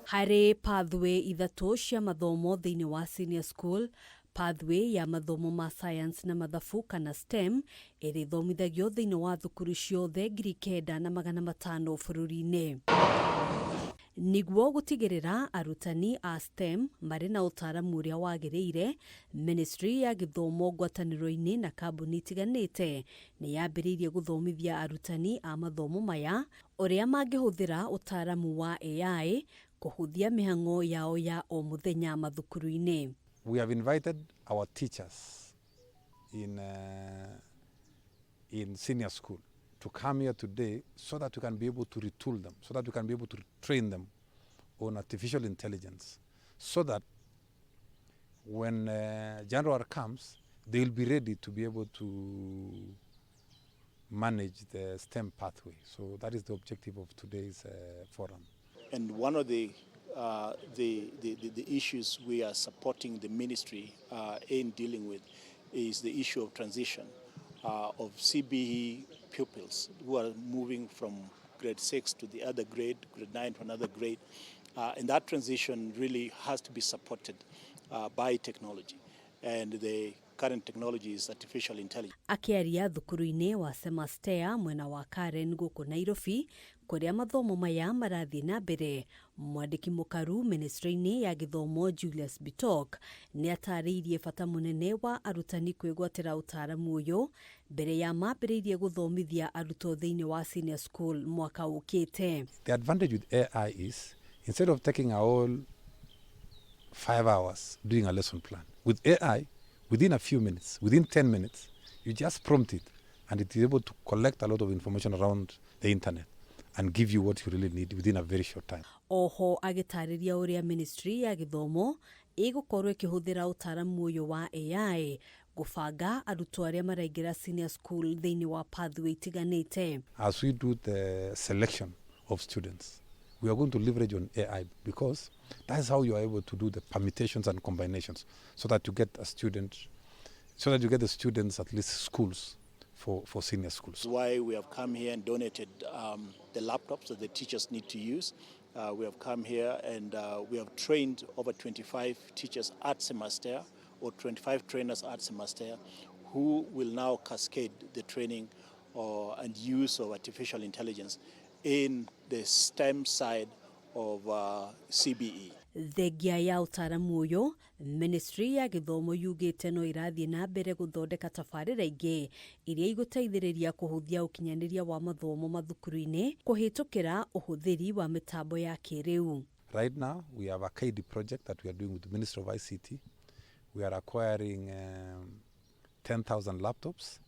Harĩ pathway ithatu cia mathomo thĩinĩ wa senior school, pathway ya mathomo ma science na mathabu kana STEM ĩrĩ thomithagio thĩinĩ wa thukuru ciothe 9,500 bũrũri-inĩ. Niguo gutigĩrĩra arutani a STEM marĩ na ũtaramu ũrĩa wagĩrĩire, Ministry ya Gĩthomo ngwatanĩro-inĩ na kambuni itiganĩte nĩ yambĩrĩirie gũthomithia arutani a mathomo maya ũrĩa mangĩhũthĩra ũtaramu wa AI kũhũthia mĩhang'o yao ya o mũthenya mathukuru-inĩ. We have invited our teachers in senior school to come here today so that we can be able to retool them, so that we can be able to train them on artificial intelligence, so that when January comes, they will be ready to be able to manage the STEM pathway. So that is the objective of today's forum. And one of the issues we are supporting the ministry in dealing with is the issue of transition of CBE pupils who are moving from grade 6 to the other grade 9 to another grade. And that transition really has to be supported by technology. And the current technology is artificial intelligence. Akiaria thukuru-inĩ wa Semastea mwena wa Karen gũkũ Nairobi, kũrĩa mathomo maya marathiĩ na mbere, mwandĩki MUKARU Ministry-inĩ ya Gĩthomo Julius BITOK nĩ atarĩirie bata mũnene wa arutani kwĩgwatĩra ũtaramu ũyũ mbere ya mambĩrĩirie gũthomithia arutwo thĩinĩ wa senior school mwaka ũkĩte. The advantage with AI is instead of taking a whole 5 hours doing a lesson plan, with AI, within a few minutes, within 10 minutes, you just prompt it and it is able to collect a lot of information around the internet and give you what you really need within a very short time. Oho agĩtarĩria ũrĩa Ministry ya Gĩthomo ĩgũkorwo ĩkĩhũthĩra ũtaramu ũyũ wa AI gũbanga arutwo arĩa maraingĩra senior school thĩinĩ wa pathway itiganĩte. As we do the selection of students, we are going to leverage on AI because that is how you are able to do the permutations and combinations so that you get a student, so that you get the students at least schools for senior schools. That's why we have come here and donated the laptops that the teachers need to use. We have come here and we have trained over 25 teachers at Semastea, or 25 trainers at Semastea, who will now cascade the training and use of artificial intelligence in the STEM side of CBE. Thengia ya ũtaramu ũyũ, Ministry ya Gĩthomo yugĩte no irathiĩ na mbere gũthondeka tabarĩra ingĩ iria igũteithĩrĩria kũhũthia ũkinyanĩria wa mathomo mathukuru-inĩ kũhĩtũkĩra ũhũthĩri wa mĩtambo ya kĩrĩu. Right now, we have a KIDE project that we are doing with the Ministry of ICT. We are acquiring 10,000 laptops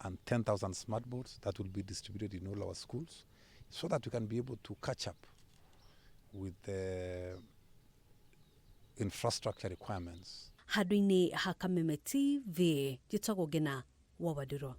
and 10,000 smartboards that will be distributed in all our schools so that we can be able to catch up with the infrastructure requirements. Handũ-inĩ ha Kameme TV, njĩtagwo Ngina wa Waduro.